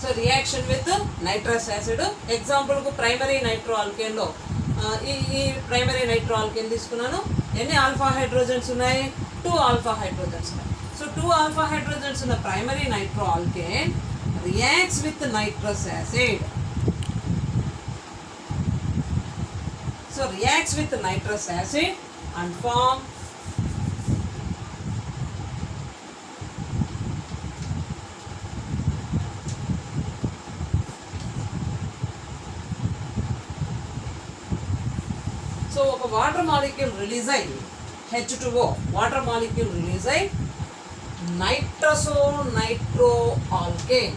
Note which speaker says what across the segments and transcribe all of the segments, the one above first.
Speaker 1: So reaction with nitrous acid. Example ku primary nitroalkane lo ఈ primary nitro alkane తీసుకున్నాను. ఎన్ని alpha hydrogens ఉన్నాయి? 2 alpha hydrogens ఉన్నాయి. So 2 alpha hydrogens ఉన్న primary nitro alkane reacts with nitrous acid. So reacts with nitrous acid and form so ఒక water molecule release అయ్యి H2O water molecule release అయ్యి నైట్రసో nitro alkane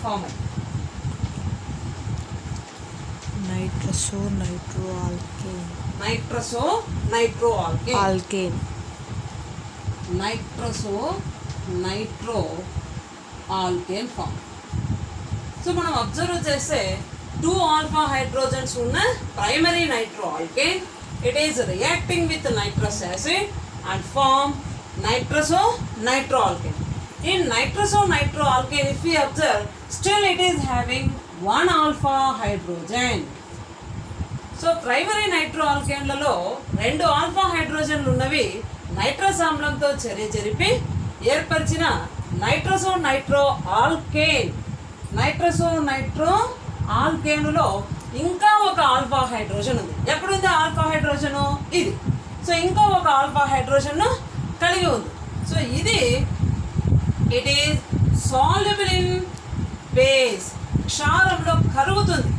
Speaker 1: form అయ్యి
Speaker 2: నైట్రసో
Speaker 1: nitro alkane form. So మనం observe చేస్తే 2 alpha hydrogens ఉన్న primary nitroalkane, it is reacting with nitrous acid and form nitroalkane. In nitroalkane, if we observe, still it is having 1 alpha hydrogen. So primary nitroalkane లలో 2 alpha hydrogen ఉన్నవి nitrous ఆమ్లంతో చర్య జరిపి ఏర్పరిచిన నైట్రోఆల్కేనులో ఇంకా ఒక ఆల్ఫా హైడ్రోజన్ ఉంది. ఎక్కడుంది ఆల్ఫా హైడ్రోజను? ఇది. సో ఇంకా ఒక ఆల్ఫా హైడ్రోజన్ కలిగి ఉంది. సో ఇది it is soluble in base, క్షారంలో కరుగుతుంది.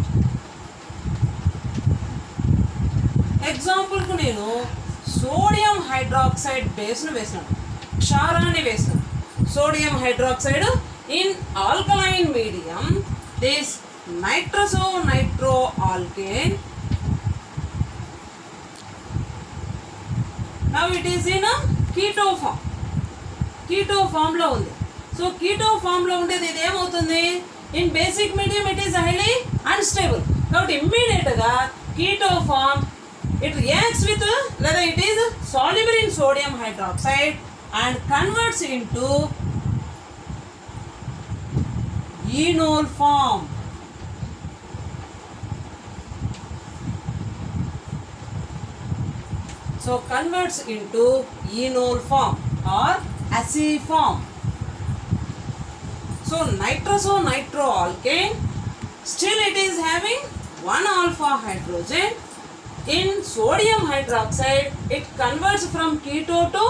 Speaker 1: ఎగ్జాంపుల్కు నేను సోడియం హైడ్రాక్సైడ్ బేస్ను వేసినాను, క్షారాన్ని వేసినాను. Sodium hydroxide in alkaline medium, this nitroalkane, now it is in a keto form లో ఉంది. సో keto form లో ఉండేది ఇది ఏమవుతుంది? in basic medium it is highly unstable. కాబట్టి immediate గా keto form it reacts with, లేదా it is soluble in sodium hydroxide and converts into enol form. So converts into enol form or acid form. So nitroalkane, still it is having 1 alpha hydrogen. In sodium hydroxide it converts from keto to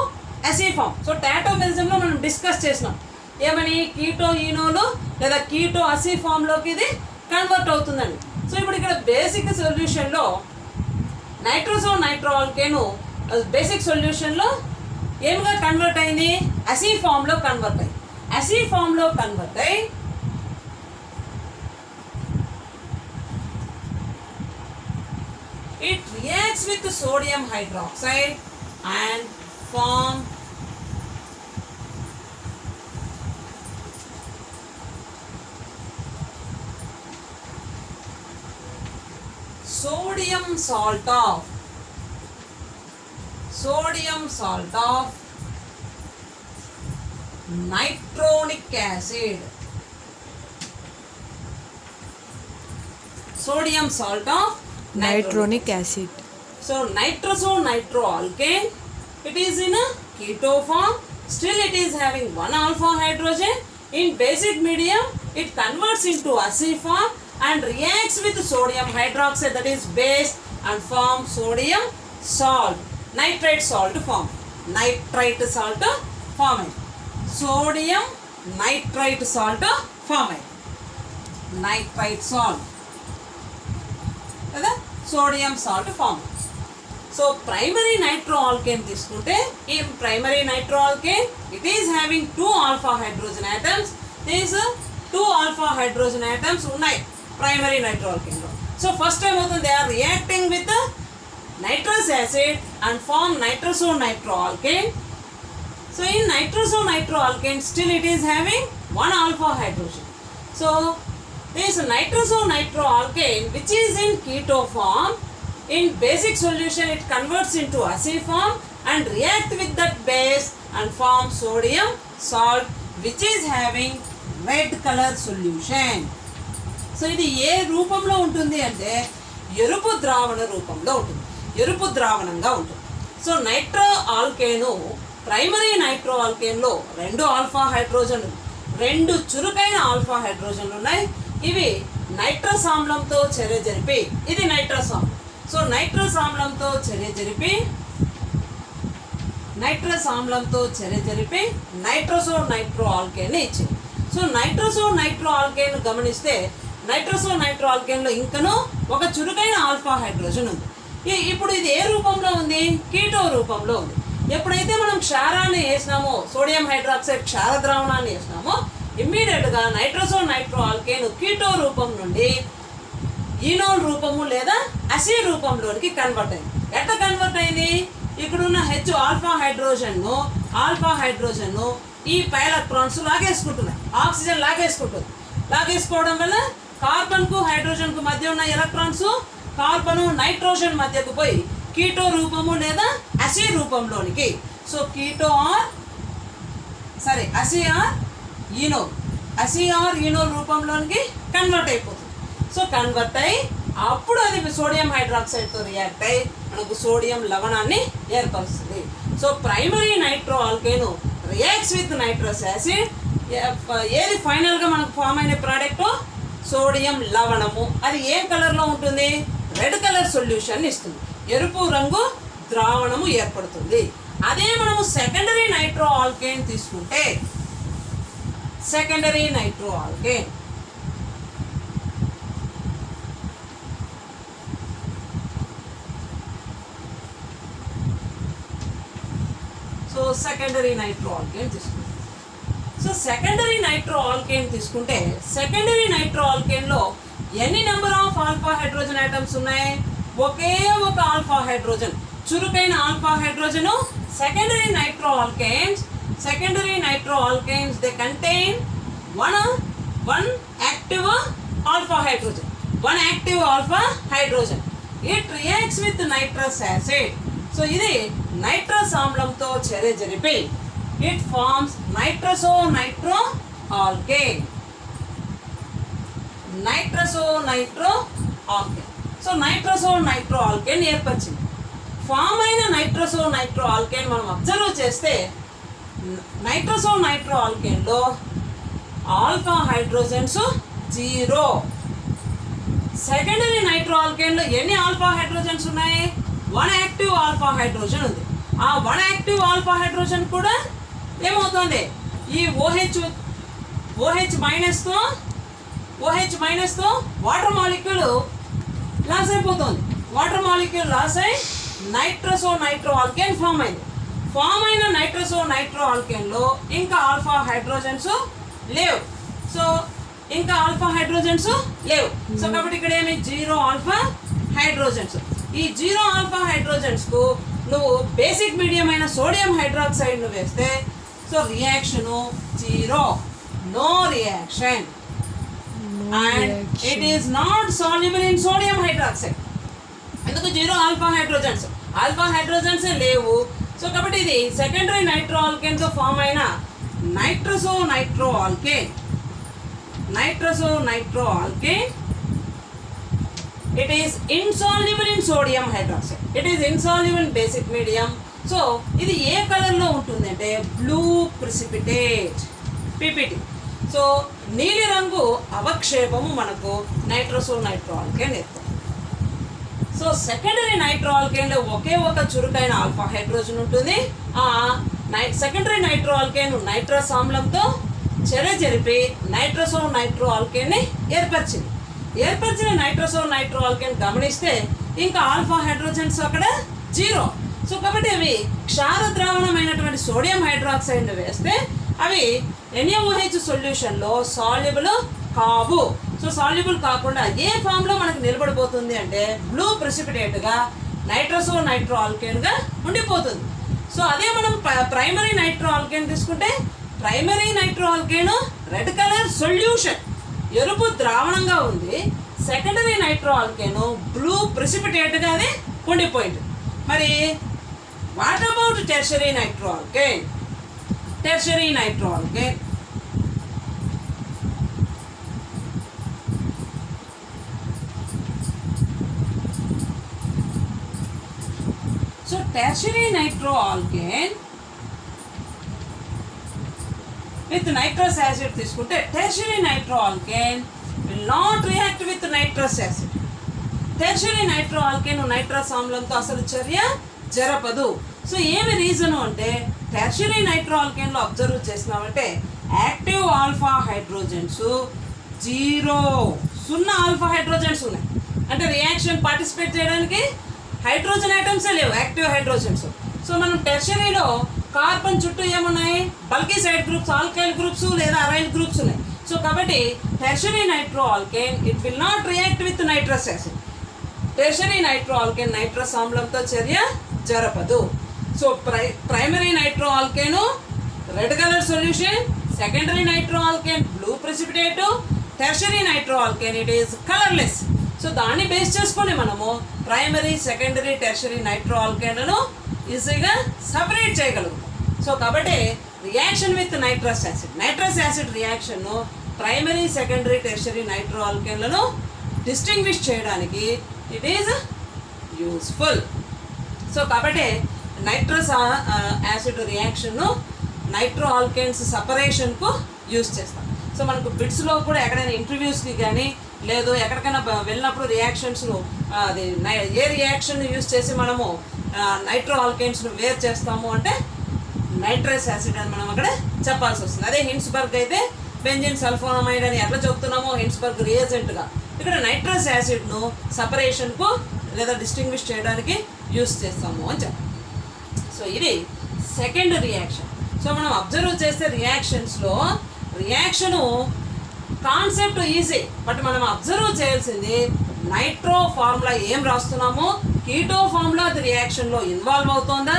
Speaker 1: acid form. So tautomerism లో మనం discuss చేసినాం ఏమని, keto ఈనోలు లేదా keto అసీ ఫామ్లోకి ఇది convert అవుతుందండి. So ఇప్పుడు ఇక్కడ basic సొల్యూషన్లో నైట్రోఆల్కేను బేసిక్ సొల్యూషన్లో ఏమిగా కన్వర్ట్ అయింది? అసీ ఫామ్లో కన్వర్ట్ అయ్యి it reacts with sodium hydroxide and form sodium salt of nitronic acid. Sodium salt of
Speaker 2: nitronic acid.
Speaker 1: So nitroalkane, it is in a keto form, still it is having 1 alpha hydrogen. In basic medium it converts into acid form and reacts with sodium hydroxide, that is base, and form sodium salt, nitrite salt form. Sodium nitrite salt form. Nitrite salt, కదా sodium salt form. So primary nitroalkane తీసుకుంటే ఈ primary nitroalkane it is having 2 alpha hydrogen atoms. These 2 alpha hydrogen atoms ఉన్నాయి primary nitroalkane లో. So first time అవుతుంది they are reacting with nitrous acid and form nitroalkane. So in nitroalkane still it is having 1 alpha hydrogen. So this nitroalkane which is in keto form, in basic solution it converts into acid form and react with that base and form sodium salt which is having red color solution. So ఇది ఏ రూపంలో ఉంటుంది అంటే ఎరుపు ద్రావణ రూపంలో ఉంటుంది, ఎరుపు ద్రావణంగా ఉంటుంది. So nitro alkane primary nitro ఆల్కేన్లో 2 ఆల్ఫా హైడ్రోజన్లు, 2 చురుకైన ఆల్ఫా హైడ్రోజన్లు ఉన్నాయి. ఇవి నైట్రస్ ఆమ్లంతో చర్య జరిపి, ఇది నైట్రస్ ఆమ్లం. సో నైట్రస్ ఆమ్లంతో చర్య జరిపి నైట్రసో నైట్రో ఆల్కేన్ ఇచ్చింది. సో నైట్రసో నైట్రో ఆల్కేన్ గమనిస్తే నైట్రసో నైట్రో ఆల్కేన్లో ఇంకనూ ఒక చురుకైన ఆల్ఫా హైడ్రోజన్ ఉంది. ఇప్పుడు ఇది ఏ రూపంలో ఉంది? కీటో రూపంలో ఉంది. ఎప్పుడైతే మనం క్షారాన్ని వేసినామో, సోడియం హైడ్రాక్సైడ్ క్షార ద్రావణాన్ని వేసినామో, ఇమ్మీడియట్గా నైట్రసో నైట్రో ఆల్కేన్ కీటో రూపం నుండి ఈనోల్ రూపము లేదా అసిడ్ రూపంలోనికి కన్వర్ట్ అయింది. ఎట్లా కన్వర్ట్ అయింది? ఇక్కడున్న హెచ్ ఆల్ఫా హైడ్రోజన్ను ఈ పై ఎలక్ట్రాన్స్ లాగేసుకుంటున్నాయి, ఆక్సిజన్ లాగేసుకోవడం వల్ల కార్బన్కు హైడ్రోజన్కు మధ్య ఉన్న ఎలక్ట్రాన్స్ కార్బను నైట్రోజన్ మధ్యకు పోయి కీటో రూపము లేదా అసిడ్ రూపంలోనికి, సో కీటో అసి ఆర్ ఈనోల్ రూపంలోనికి కన్వర్ట్ అయిపోతుంది. సో కన్వర్ట్ అయ్యి అప్పుడు అది సోడియం హైడ్రాక్సైడ్తో రియాక్ట్ అయ్యి మనకు సోడియం లవణాన్ని ఏర్పరుస్తుంది. So primary nitro alkane reacts with nitrous acid. ఏది ఫైనల్గా మనకు ఫామ్ అయిన ప్రోడక్ట్? సోడియం లవణము. అది ఏ కలర్లో ఉంటుంది? రెడ్ కలర్ సొల్యూషన్ ఇస్తుంది, ఎరుపు రంగు ద్రావణము ఏర్పడుతుంది. అదే మనము సెకండరీ నైట్రో ఆల్కేన్ తీసుకుంటే, secondary nitro alkane secondary nitro alkane తీసుకుంటే సెకండరీ నైట్రో ఆల్కేన్లో ఎన్ని number of alpha hydrogen items ఉన్నాయి? ఒకే ఒక ఆల్ఫా హైడ్రోజన్, చురుకైన alpha hydrogen. Secondary nitro alkanes they contain one active alpha hydrogen. It reacts with nitrous acid. So ఇది nitrous ఆమ్లంతో చర్య జరిపి it forms nitroso nitro alkane. So nitroso nitro alkane ఏర్పరిచింది. Form అయిన nitroso nitro alkane మనం observe చేస్తే nitroso nitro ఆల్కేన్లో alpha hydrogens 0. Secondary nitro ఆల్కేన్లో ఎన్ని ఆల్ఫా హైడ్రోజన్స్ ఉన్నాయి? 1 యాక్టివ్ ఆల్ఫా హైడ్రోజన్ ఉంది. ఆ 1 యాక్టివ్ ఆల్ఫా హైడ్రోజన్ కూడా ఏమవుతుంది? ఈ OH మైనస్తో వాటర్ మాలిక్యూల్ లాస్ అయిపోతుంది. వాటర్ మాలిక్యూల్ లాస్ అయి నైట్రసో నైట్రో ఆల్కేన్ ఫామ్ అయింది. ఫామ్ అయిన నైట్రసో నైట్రో ఆల్కేన్లో ఇంకా ఆల్ఫా హైడ్రోజన్స్ లేవు. సో కాబట్టి ఇక్కడ ఏమి 0 ఆల్ఫా హైడ్రోజన్స్. ఈ 0 ఆల్ఫా హైడ్రోజన్స్కు నువ్వు బేసిక్ మీడియం అయిన సోడియం హైడ్రాక్సైడ్ను వేస్తే so reaction 0, no reaction, and it is not soluble in sodium hydroxide. ఎందుకు? 0 ఆల్ఫా హైడ్రోజన్స్ లేవు. సో కాబట్టి ఇది సెకండరీ నైట్రో ఆల్కేన్తో ఫామ్ అయిన nitroso nitro alkane. It is insoluble in sodium hydroxide. It is insoluble in basic medium. So ఇది ఏ కలర్లో ఉంటుందంటే blue precipitate, PPT. So నీలి రంగు అవక్షేపము మనకు నైట్రసో నైట్రో ఆల్కేన్ ఏర్పడుతుంది. సో సెకండరీ నైట్రో ఆల్కేన్లో ఒకే ఒక చురుకైన ఆల్ఫా హైడ్రోజన్ ఉంటుంది. ఆ సెకండరీ నైట్రో ఆల్కేన్ నైట్రస్ ఆమ్లంతో చర్య జరిపి నైట్రసో నైట్రో ఆల్కేన్ని ఏర్పరిచిన నైట్రసో నైట్రో ఆల్కేన్ గమనిస్తే ఇంకా ఆల్ఫా హైడ్రోజన్స్ అక్కడ 0. సో కాబట్టి అవి క్షార ద్రావణమైనటువంటి సోడియం హైడ్రాక్సైడ్ను వేస్తే అవి NaOH సొల్యూషన్లో సాల్యుబుల్ కావు. సో సాల్యుబుల్ కాకుండా ఏ ఫామ్లో మనకు నిలబడిపోతుంది అంటే బ్లూ ప్రెసిపిటేట్గా నైట్రసో నైట్రో ఆల్కేన్గా ఉండిపోతుంది. సో అదే మనం ప్రైమరీ నైట్రో ఆల్కేన్ తీసుకుంటే primary nitro alkane red colour solution, ఎరుపు ద్రావణంగా ఉంది. సెకండరీ నైట్రో ఆల్కేన్ బ్లూ ప్రెసిపిటేట్గా అది ఉండిపోయింది. మరి what about tertiary nitro alkane? Tertiary nitro alkane. So tertiary nitro alkane with nitrous acid తీసుకుంటే tertiary nitro alkane will not react with nitrous acid. Tertiary nitro alkane nitrous ఆమ్లంతో అసలు చర్య జరపదు. So ఏమి రీజను అంటే టెర్షరీ నైట్రో ఆల్కేన్లో observe చేసినామంటే active alpha hydrogens 0 alpha hydrogens ఉన్నాయి. అంటే రియాక్షన్ పార్టిసిపేట్ చేయడానికి హైడ్రోజన్ ఐటమ్సే లేవు, యాక్టివ్ హైడ్రోజన్స్. సో మనం టెర్షరీలో కార్బన్ చుట్టూ ఏమున్నాయి, bulky side groups, alkyl groups లేదా అరైల్ గ్రూప్స్ ఉన్నాయి. సో కాబట్టి tertiary nitro alkane it will not react with nitrous acid. Tertiary nitro alkane nitrous ఆమ్లంతో చర్య జరపదు. So primary nitro alkane red colour solution, secondary nitro alkane blue precipitate, tertiary nitro alkane it is colourless. So దాన్ని base చేసుకొని మనము primary, secondary, tertiary nitro ఆల్కేన్లను ఈజీగా separate చేయగలుగుతాం. So కాబట్టి రియాక్షన్ విత్ నైట్రస్ యాసిడ్ రియాక్షన్ను ప్రైమరీ, సెకండరీ, టెర్షరీ నైట్రో ఆల్కేన్లను distinguish చేయడానికి ఇట్ ఈజ్ యూస్ఫుల్. సో కాబట్టి నైట్రస్ యాసిడ్ రియాక్షన్ను నైట్రో ఆల్కేన్స్ సపరేషన్కు యూస్ చేస్తాం. సో మనకు బిట్స్లో కూడా ఎక్కడైనా ఇంటర్వ్యూస్కి కానీ లేదు ఎక్కడికైనా వెళ్ళినప్పుడు రియాక్షన్స్ను అది ఏ రియాక్షన్ యూస్ చేసి మనము నైట్రో ఆల్కేన్స్ను వేర్ చేస్తాము అంటే నైట్రస్ యాసిడ్ అని మనం అక్కడ చెప్పాల్సి వస్తుంది. అదే హిన్స్బర్గ్ అయితే బెంజిన్ సల్ఫోనమైడ్ అని ఎట్లా చెప్తున్నామో హిన్స్బర్గ్ రియేజెంట్గా ఇక్కడ నైట్రస్ యాసిడ్ను సపరేషన్కు లేదా డిస్టింగ్విష్ చేయడానికి యూస్ చేస్తాము అని చెప్పాలి. సో ఇది సెకండ్ రియాక్షన్. సో మనం అబ్జర్వ్ చేస్తే రియాక్షన్స్లో రియాక్షను కాన్సెప్ట్ ఈజీ, బట్ మనం అబ్జర్వ్ చేయాల్సింది నైట్రో ఫార్ములా ఏం రాస్తున్నామో, కీటో ఫార్ములా అది రియాక్షన్లో ఇన్వాల్వ్ అవుతోందా,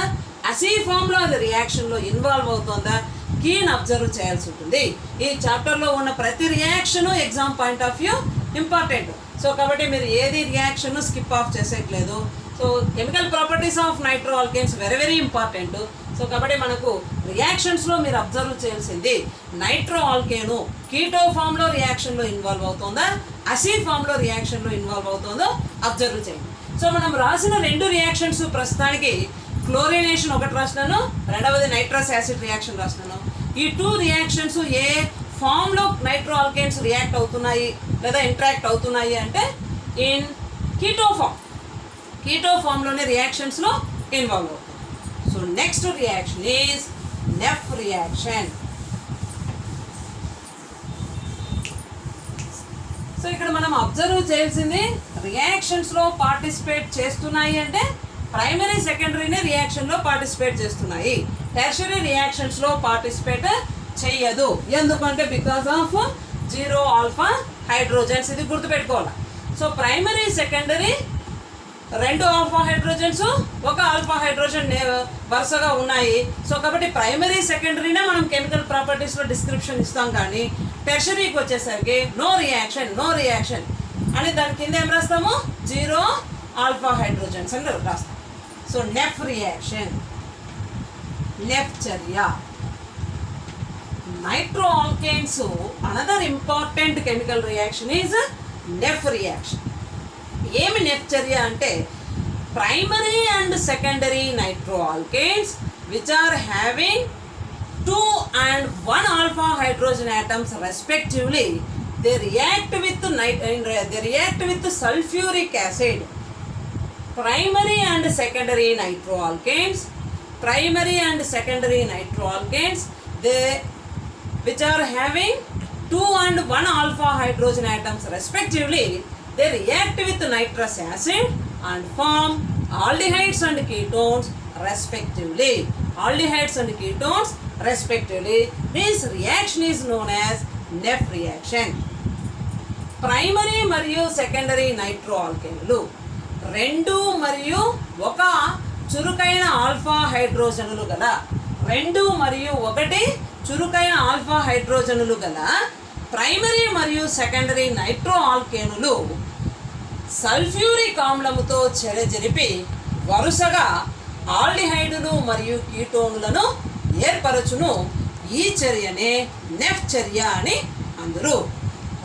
Speaker 1: అసీ ఫార్ములా అది రియాక్షన్లో ఇన్వాల్వ్ అవుతోందా, కీని అబ్జర్వ్ చేయాల్సి ఉంటుంది. ఈ చాప్టర్లో ఉన్న ప్రతి reaction exam point of view important. So కాబట్టి మీరు ఏది రియాక్షన్ స్కిప్ ఆఫ్ చేసేయట్లేదు. So chemical properties of nitro alkanes very very important. So కాబట్టి మనకు రియాక్షన్స్లో మీరు అబ్జర్వ్ చేయాల్సింది నైట్రో ఆల్కేను కీటో ఫామ్లో రియాక్షన్లో ఇన్వాల్వ్ అవుతుందా, అసీ ఫామ్లో రియాక్షన్లో ఇన్వాల్వ్ అవుతుందో అబ్జర్వ్ చేయండి. సో మనం రాసిన రెండు రియాక్షన్స్ ప్రస్తుతానికి క్లోరినేషన్ ఒకటి రాసినాను, రెండవది నైట్రస్ యాసిడ్ రియాక్షన్ రాసినాను. ఈ టూ రియాక్షన్స్ ఏ ఫామ్లో నైట్రో ఆల్కేన్స్ రియాక్ట్ అవుతున్నాయి లేదా ఇంటరాక్ట్ అవుతున్నాయి అంటే ఇన్ కీటో ఫామ్లోనే రియాక్షన్స్లో ఇన్వాల్వ్ అవుతుంది. So next reaction is Nef reaction. So ఇక్కడ మనం అబ్జర్వ్ చేయాల్సింది రియాక్షన్స్లో పార్టిసిపేట్ చేస్తున్నాయి అంటే ప్రైమరీ, సెకండరీనే రియాక్షన్లో పార్టిసిపేట్ చేస్తున్నాయి. టెర్షరీ రియాక్షన్స్లో పార్టిసిపేట్ చెయ్యదు. ఎందుకంటే బికాస్ ఆఫ్ 0 ఆల్ఫా హైడ్రోజన్స్. ఇది గుర్తుపెట్టుకోవాలి. So primary, secondary 2 alpha hydrogens, 1 alpha hydrogen వరుసగా ఉన్నాయి. సో కాబట్టి ప్రైమరీ, సెకండరీనే మనం కెమికల్ ప్రాపర్టీస్లో డిస్క్రిప్షన్ ఇస్తాం, కానీ టెర్షరీకి వచ్చేసరికి నో రియాక్షన్ అని దాని కింద ఏం రాస్తాము, 0 ఆల్ఫా హైడ్రోజన్స్ అని రాస్తాం. సో నెఫ్ రియాక్షన్, నెఫ్ చర్య. Nitro alkanes another important chemical reaction is Nef reaction. ఏమి నెఫ్ చర్య అంటే primary and secondary nitro alkanes which are having 2 and 1 alpha hydrogen atoms respectively, they react with sulfuric acid. Primary and secondary nitro alkanes, they which are having 2 and 1 alpha hydrogen atoms respectively, they react with nitrous acid and form aldehydes and ketones respectively. This reaction is known as Nef reaction. Primary మరియు secondary nitro ఆల్కేన్లు 2 మరియు 1 చురుకైన alpha హైడ్రోజనులు గల 2 మరియు 1 చురుకైన alpha హైడ్రోజనులు గల primary మరియు secondary nitro ఆల్కేనులు sulphuric ఆమ్లముతో చర్య జరిపి వరుసగా ఆల్డిహైడులు మరియు కీటోనులను ఏర్పరచును. ఈ చర్యనే నెఫ్ చర్య అని అందురు.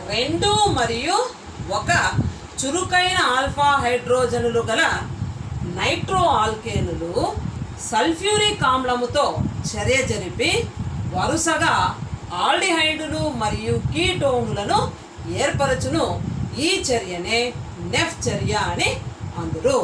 Speaker 1: 2 మరియు 1 చురుకైన ఆల్ఫా హైడ్రోజనులు గల నైట్రో ఆల్కేనులు సల్ఫ్యూరిక్ ఆమ్లముతో చర్య జరిపి వరుసగా ఆల్డిహైడులు మరియు కీటోనులను ఏర్పరచును. ఈ చర్యనే నెఫ్ చర్య అని అందురు.